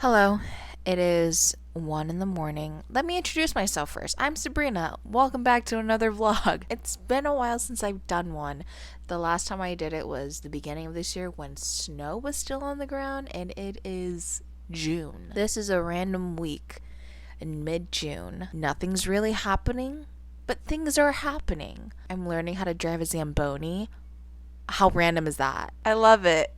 Hello, it is 1 in the morning. Let me introduce myself first. I'm Sabrina. Welcome back to another vlog. It's been a while since I've done one. The last time I did it was the beginning of this year when snow was still on the ground, and it is June. This is a random week in mid-June. Nothing's really happening, but things are happening. I'm learning how to drive a Zamboni. How random is that? I love it.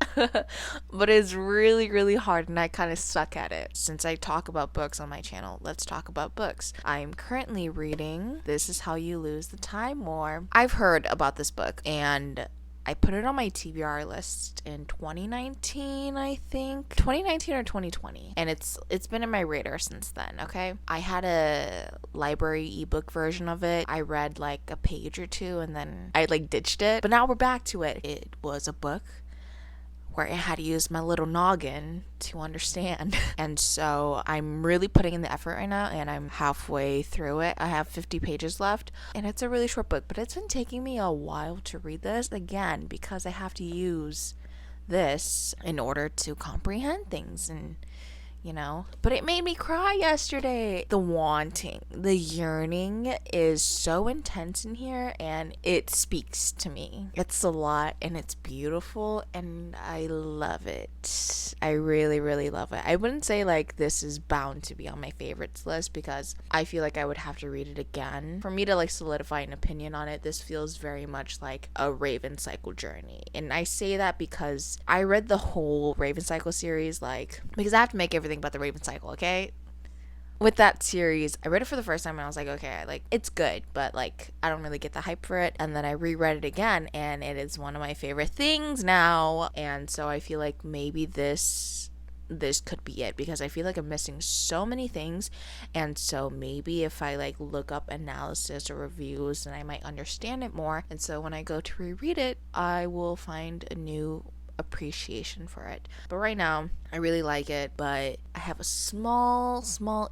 But it's really, really hard and I kind of suck at it. Since I talk about books on my channel, let's talk about books. I'm currently reading This Is How You Lose the Time War. I've heard about this book and I put it on my TBR list in 2019, I think. 2019 or 2020. And it's been in my radar since then, okay? I had a library ebook version of it. I read like a page or two and then I like ditched it. But now we're back to it. It was a book where I had to use my little noggin to understand. And so I'm really putting in the effort right now and I'm halfway through it. I have 50 pages left and it's a really short book, but it's been taking me a while to read this again because I have to use this in order to comprehend things and but it made me cry yesterday. The wanting, the yearning is so intense in here and it speaks to me. It's a lot and it's beautiful and I love it. I really, really love it. I wouldn't say like this is bound to be on my favorites list because I feel like I would have to read it again. For me to like solidify an opinion on it, this feels very much like a Raven Cycle journey. And I say that because I read the whole Raven Cycle series because I have to make everything about the Raven Cycle, okay? With that series, I read it for the first time and I was like, okay, like it's good, but like I don't really get the hype for it. And then I reread it again and it is one of my favorite things now. And so I feel like maybe this could be it because I feel like I'm missing so many things. And so maybe if I like look up analysis or reviews, then I might understand it more. And so when I go to reread it, I will find a new appreciation for it. But right now I really like it, but I have a small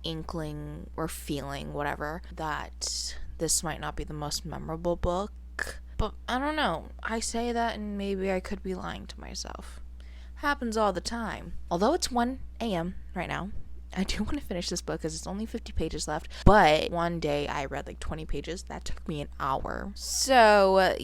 inkling or feeling, whatever, that this might not be the most memorable book. But I don't know, I say that and maybe I could be lying to myself. Happens all the time. Although it's 1 a.m. right now, I do want to finish this book because it's only 50 pages left. But one day I read like 20 pages. That took me an hour. So,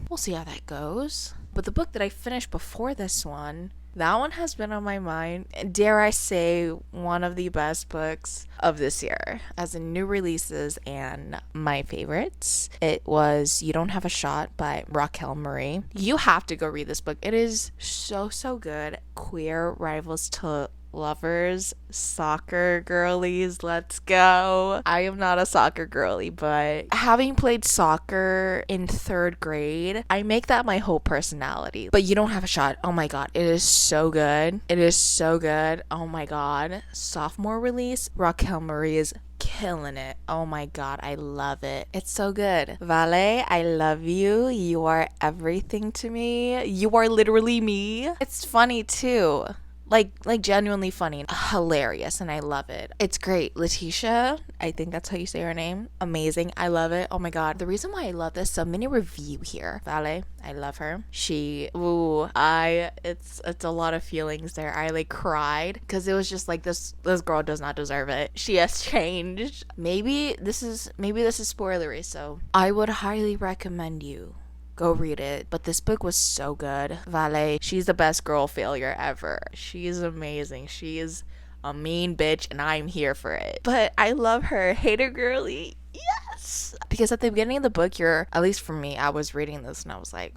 we'll see how that goes. But the book that I finished before this one, that one has been on my mind. Dare I say, one of the best books of this year, as in new releases and my favorites. It was You Don't Have a Shot by Racquel Marie. You have to go read this book. It is so good. Queer rivals to lovers, soccer girlies, let's go. I am not a soccer girly, but having played soccer in 3rd grade, I make that my whole personality. But You Don't Have a Shot, oh my god, it is so good. It is so good. Oh my god. Sophomore release, Racquel Marie is killing it. Oh my god, I love it. It's so good. Vale, I love you. You are everything to me. You are literally me. It's funny too. Like genuinely funny, hilarious, and I love it. It's great. Letitia, I think that's how you say her name. Amazing. I love it. Oh my god. The reason why I love this, so many review here. Vale, I love her. It's a lot of feelings there. I like cried because it was just like this girl does not deserve it. She has changed. Maybe this is spoilery, so I would highly recommend you go read it. But this book was so good. Vale, she's the best girl failure ever. She is amazing. She is a mean bitch and I'm here for it. But I love her. Hater girly. Yes. Because at the beginning of the book, at least for me, I was reading this and I was like,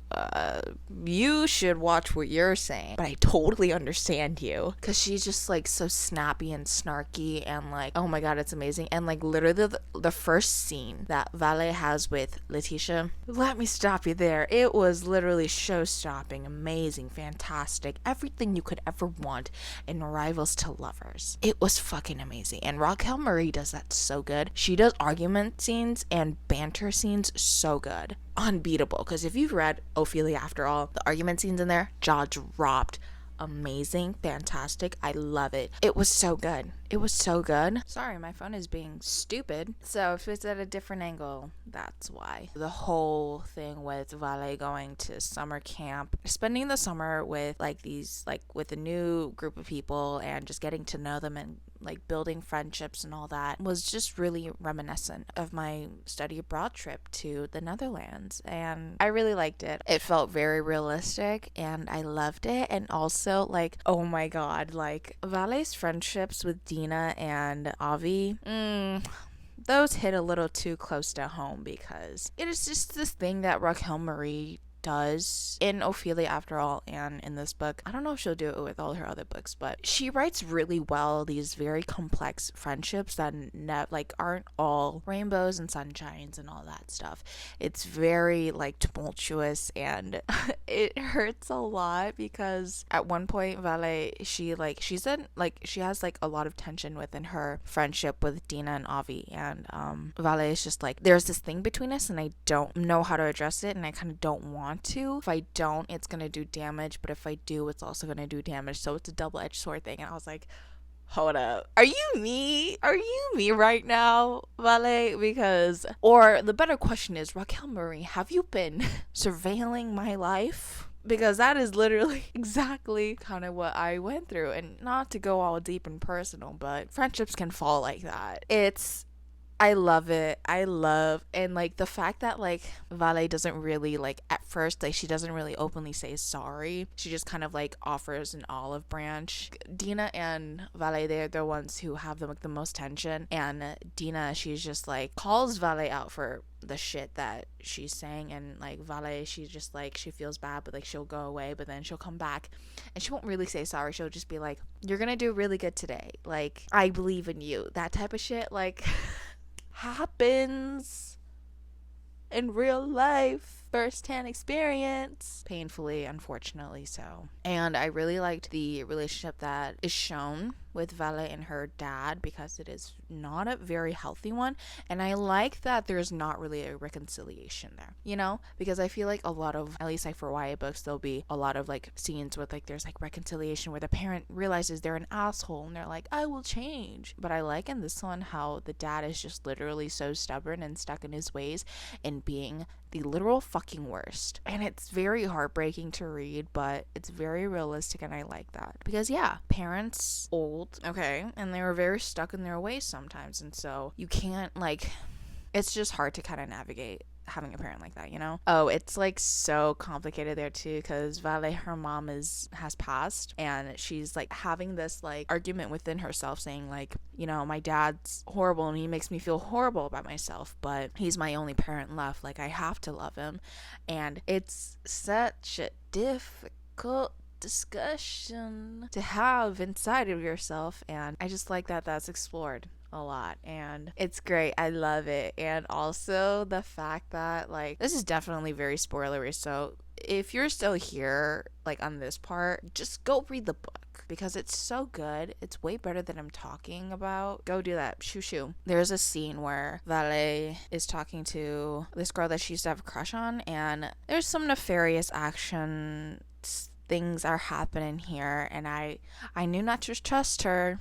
you should watch what you're saying. But I totally understand you. Because she's just like so snappy and snarky and like, oh my god, it's amazing. And like literally the first scene that Vale has with Letitia, let me stop you there. It was literally show-stopping, amazing, fantastic. Everything you could ever want in Rivals to Lovers. It was fucking amazing. And Racquel Marie does that so good. She does argument scenes and banter scenes so good. Unbeatable. Because if you've read Ophelia After All, the argument scenes in there, jaw dropped. Amazing, fantastic. I love it. It was so good. It was so good. Sorry, my phone is being stupid. So if it's at a different angle, that's why. The whole thing with Vale going to summer camp, spending the summer with like these, like with a new group of people and just getting to know them and like building friendships and all that was just really reminiscent of my study abroad trip to the Netherlands, and I really liked it. It felt very realistic and I loved it. And also, like, oh my god, like Vale's friendships with Dina and Avi, those hit a little too close to home, because it is just this thing that Racquel Marie does in Ophelia After All and in this book. I don't know if she'll do it with all her other books, but she writes really well these very complex friendships that like aren't all rainbows and sunshines and all that stuff. It's very like tumultuous, and it hurts a lot because at one point Vale, she has like a lot of tension within her friendship with Dina and Avi, and Vale is just like, there's this thing between us and I don't know how to address it, and I kind of don't want to. If I don't, it's gonna do damage, but if I do, it's also gonna do damage. So it's a double-edged sword thing. And I was like, hold up, are you me right now, Vale? Because, or the better question is, Racquel Marie, have you been surveilling my life? Because that is literally exactly kind of what I went through. And not to go all deep and personal, but friendships can fall like that. I love it. And like the fact that like Vale doesn't really, like, at first, like, she doesn't really openly say sorry. She just kind of like offers an olive branch. Dina and Vale, they're the ones who have the most tension, and Dina, she's just like calls Vale out for the shit that she's saying, and like Vale, she's just like, she feels bad, but like she'll go away, but then she'll come back and she won't really say sorry. She'll just be like, you're gonna do really good today, like, I believe in you, that type of shit. Like happens in real life, first-hand experience, painfully, unfortunately so. And I really liked the relationship that is shown with Vale and her dad, because it is not a very healthy one, and I like that there's not really a reconciliation there, you know, because I feel like a lot of, at least like for YA books, there'll be a lot of like scenes with like there's like reconciliation where the parent realizes they're an asshole and they're like, I will change. But I like in this one how the dad is just literally so stubborn and stuck in his ways and being the literal fucking worst. And it's very heartbreaking to read, but it's very realistic, and I like that. Because yeah, parents old, okay, and they were very stuck in their ways sometimes, and so you can't, like, it's just hard to kind of navigate having a parent like that, you know? Oh, it's like so complicated there too, because Vale, her mom has passed, and she's like having this like argument within herself saying like, you know, my dad's horrible and he makes me feel horrible about myself, but he's my only parent left, like I have to love him. And it's such a difficult discussion to have inside of yourself, and I just like that that's explored a lot, and it's great. I love it. And also the fact that, like, this is definitely very spoilery, so if you're still here like on this part, just go read the book because it's so good. It's way better than I'm talking about. Go do that. Shoo. There's a scene where Vale is talking to this girl that she used to have a crush on, and there's some nefarious action things are happening here, and I knew not to trust her.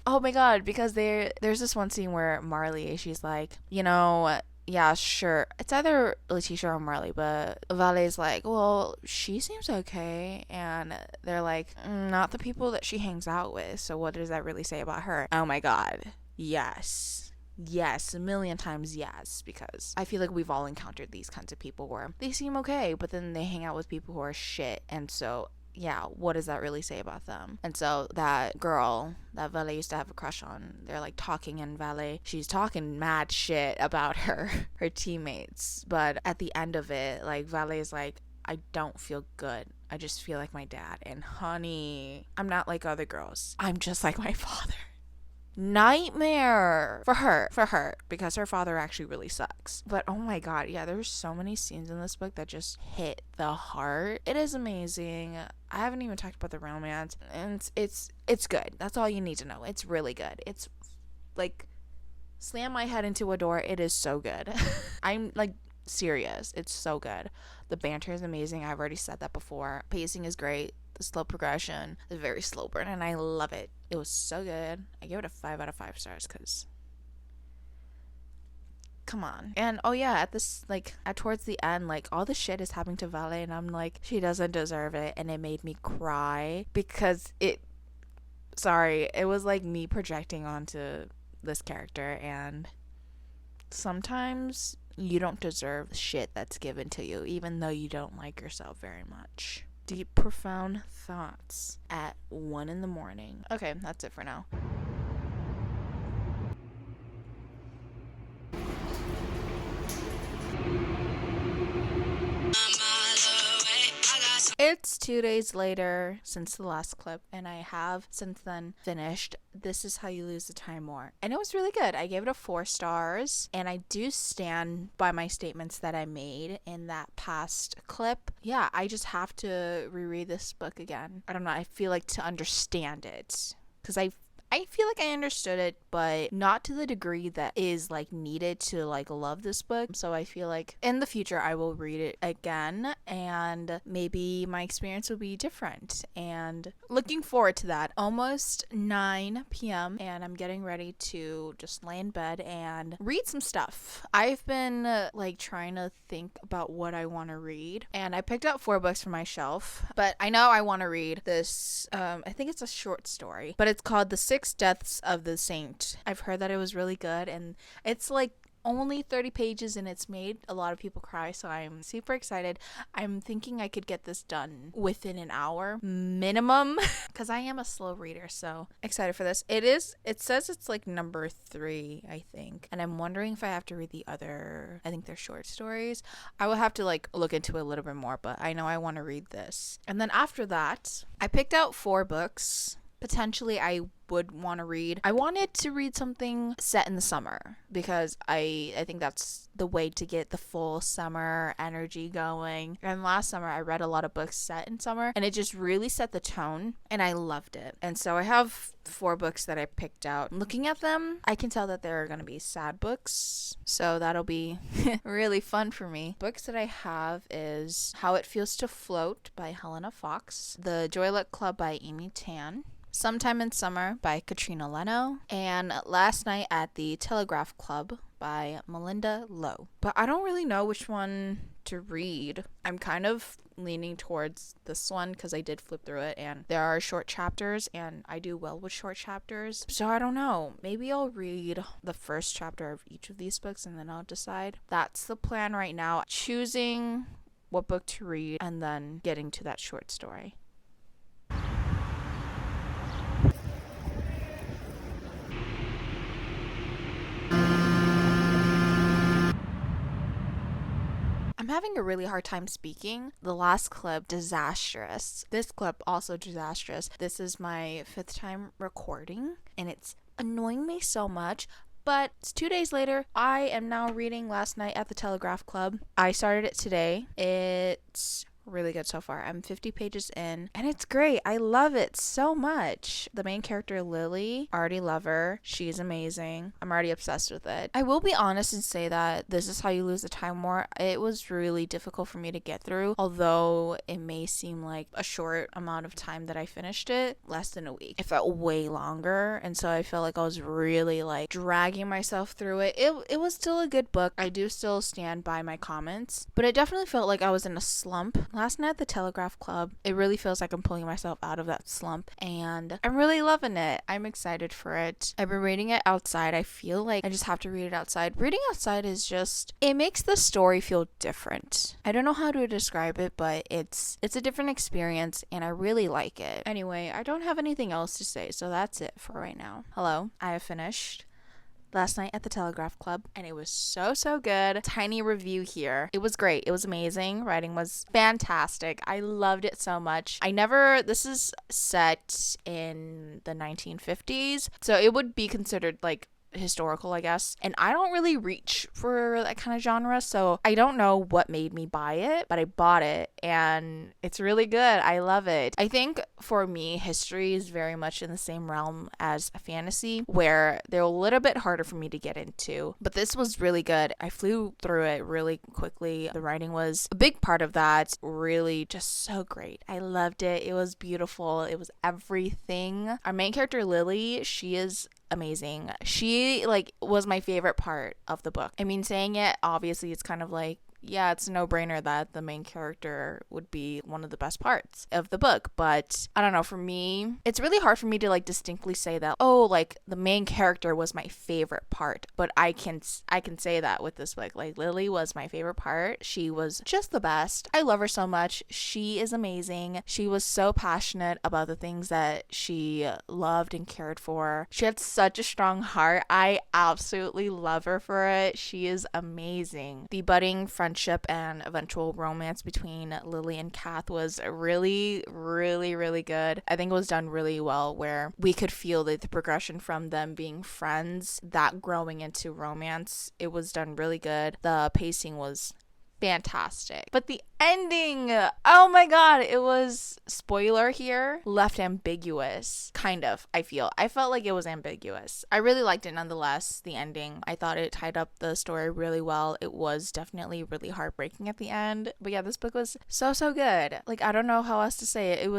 Oh my god, because there's this one scene where Marley, she's like, you know, yeah, sure, it's either Letitia or Marley, but Vale's like, well, she seems okay, and they're like, not the people that she hangs out with, so what does that really say about her? Oh my god, yes, a million times yes, because I feel like we've all encountered these kinds of people where they seem okay, but then they hang out with people who are shit, and so yeah, what does that really say about them? And so that girl that Vale used to have a crush on, they're like talking, and Vale, she's talking mad shit about her teammates, but at the end of it, like, Vale is like, I don't feel good, I just feel like my dad, and honey, I'm not like other girls, I'm just like my father. Nightmare for her because her father actually really sucks. But oh my god, yeah, there's so many scenes in this book that just hit the heart. It is amazing. I haven't even talked about the romance, and it's good. That's all you need to know. It's really good. It's like slam my head into a door. It is so good. I'm like serious. It's so good. The banter is amazing. I've already said that before. Pacing is great. the slow progression, the very slow burn, and I love it. It was so good. I gave it a 5 out of 5 stars because come on. And oh yeah, at this, like, at towards the end, like, all the shit is happening to Vale, and I'm like, she doesn't deserve it, and it made me cry because it was like me projecting onto this character, and sometimes you don't deserve shit that's given to you, even though you don't like yourself very much. Deep, profound thoughts at 1 in the morning. Okay, that's it for now. It's 2 days later since the last clip, and I have since then finished This Is How You Lose the Time More. And it was really good. I gave it a 4 stars, and I do stand by my statements that I made in that past clip. Yeah, I just have to reread this book again. I don't know, I feel like to understand it. Because I feel like I understood it, but not to the degree that is like needed to like love this book. So I feel like in the future I will read it again, and maybe my experience will be different. And looking forward to that. Almost 9 p.m. and I'm getting ready to just lay in bed and read some stuff. I've been like trying to think about what I want to read, and I picked out 4 books from my shelf, but I know I want to read this. I think it's a short story, but it's called The Six Deaths of the Saint. I've heard that it was really good, and it's like only 30 pages and it's made a lot of people cry, so I'm super excited. I'm thinking I could get this done within an hour minimum because I am a slow reader, so excited for this. It says it's like number 3, I think, and I'm wondering if I have to read the other, I think they're short stories. I will have to like look into it a little bit more, but I know I want to read this. And then after that, I picked out 4 books potentially I would want to read. I wanted to read something set in the summer because I think that's the way to get the full summer energy going. And last summer I read a lot of books set in summer, and it just really set the tone, and I loved it. And so I have 4 books that I picked out. Looking at them, I can tell that they're going to be sad books, so that'll be really fun for me. Books that I have is How It Feels to Float by Helena Fox, The Joy Luck Club by Amy Tan, Sometime in Summer by Katrina Leno, and Last Night at the Telegraph Club by Malinda Lo. But I don't really know which one to read. I'm kind of leaning towards this one because I did flip through it, and there are short chapters, and I do well with short chapters. So I don't know. Maybe I'll read the first chapter of each of these books and then I'll decide. That's the plan right now. Choosing what book to read and then getting to that short story. I'm having a really hard time speaking. The last clip, disastrous. This clip, also disastrous. This is my 5th time recording, and it's annoying me so much. But it's 2 days later. I am now reading Last Night at the Telegraph Club. I started it today. It's really good so far. I'm 50 pages in, and it's great. I love it so much. The main character, Lily, already love her. She's amazing. I'm already obsessed with it. I will be honest and say that This Is How You Lose the Time More, it was really difficult for me to get through, although it may seem like a short amount of time that I finished it, less than a week. It felt way longer, and so I felt like I was really like dragging myself through it. It was still a good book. I do still stand by my comments, but it definitely felt like I was in a slump. Last Night at the Telegraph Club, it really feels like I'm pulling myself out of that slump, and I'm really loving it. I'm excited for it. I've been reading it outside. I feel like I just have to read it outside. Reading outside is just, it makes the story feel different. I don't know how to describe it, but it's a different experience, and I really like it. Anyway, I don't have anything else to say, so that's it for right now. Hello, I have finished Last Night at the Telegraph Club, and it was so good. Tiny review here. It was great. It was amazing. Writing was fantastic. I loved it so much. This is set in the 1950s, so it would be considered like historical, I guess. And I don't really reach for that kind of genre, so I don't know what made me buy it, but I bought it and it's really good. I love it. I think for me, history is very much in the same realm as a fantasy, where they're a little bit harder for me to get into. But this was really good. I flew through it really quickly. The writing was a big part of that. Really just so great. I loved it. It was beautiful. It was everything. Our main character, Lily, she is amazing. She was my favorite part of the book. I mean, saying it, obviously it's kind of like, yeah, it's a no-brainer that the main character would be one of the best parts of the book, but I don't know, for me, it's really hard for me to distinctly say that, oh, the main character was my favorite part, but I can say that with this book. Lily was my favorite part. She was just the best. I love her so much. She is amazing. She was so passionate about the things that she loved and cared for. She had such a strong heart. I absolutely love her for it. She is amazing. The budding friendship and eventual romance between Lily and Kath was really, really, really good. I think it was done really well, where we could feel the progression from them being friends, that growing into romance. It was done really good. The pacing was fantastic. But the ending, oh my god, it was, spoiler here, left ambiguous. Kind of, I felt like it was ambiguous. I really liked it nonetheless, the ending. I thought it tied up the story really well. It was definitely really heartbreaking at the end. But yeah, this book was so good. I don't know how else to say it. It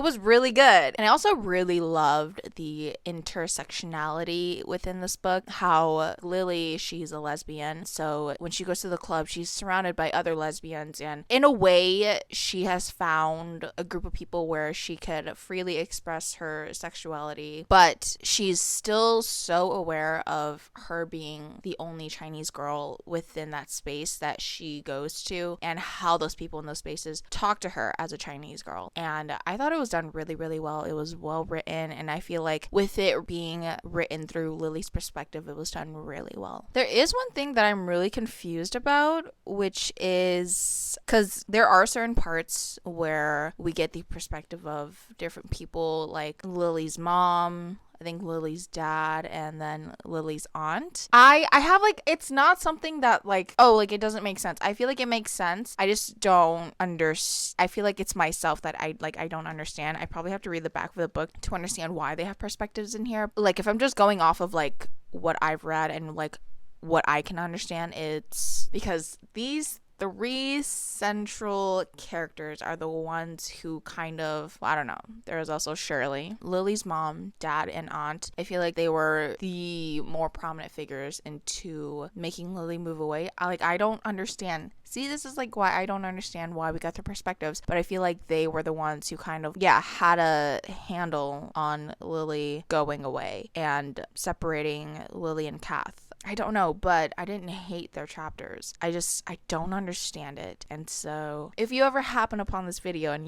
was really good. And I also really loved the intersectionality within this book. How Lily, she's a lesbian, so when she goes to the club, she's surrounded by other lesbians, and in a way she has found a group of people where she could freely express her sexuality, but she's still so aware of her being the only Chinese girl within that space that she goes to, and how those people in those spaces talk to her as a Chinese girl. And I thought it was done really, really well. It was well written, and I feel like with it being written through Lily's perspective, it was done really well. There is one thing that I'm really confused about, which is because there are certain parts where we get the perspective of different people, like Lily's mom, I think Lily's dad, and then Lily's aunt. I have it's not something that it doesn't make sense. I feel like it makes sense. I just don't understand. I feel like it's myself that I don't understand. I probably have to read the back of the book to understand why they have perspectives in here. If I'm just going off of what I've read and what I can understand, it's because these 3 central characters are the ones who kind of, I don't know. There was also Shirley, Lily's mom, dad, and aunt. I feel like they were the more prominent figures into making Lily move away. I don't understand. See, this is why I don't understand why we got their perspectives, but I feel like they were the ones who kind of, had a handle on Lily going away and separating Lily and Kath. I don't know, but I didn't hate their chapters. I don't understand it. And so if you ever happen upon this video and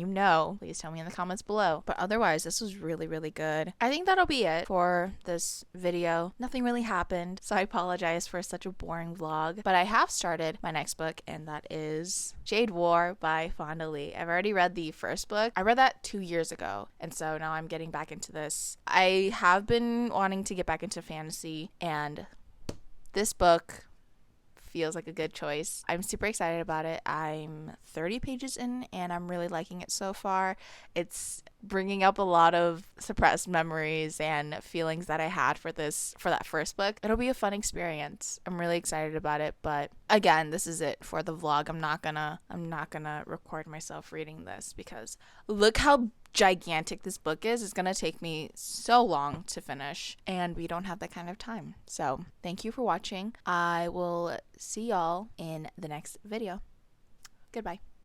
please tell me in the comments below. But otherwise, this was really, really good. I think that'll be it for this video. Nothing really happened, so I apologize for such a boring vlog. But I have started my next book, and that is Jade War by Fonda Lee. I've already read the first book. I read that 2 years ago, and so now I'm getting back into this. I have been wanting to get back into fantasy, and this book feels like a good choice. I'm super excited about it. I'm 30 pages in and I'm really liking it so far. It's bringing up a lot of suppressed memories and feelings that I had for that first book. It'll be a fun experience. I'm really excited about it, but again, this is it for the vlog. I'm not gonna record myself reading this because look how gigantic this book is. It's gonna take me so long to finish, and we don't have that kind of time. So thank you for watching. I will see y'all in the next video. Goodbye.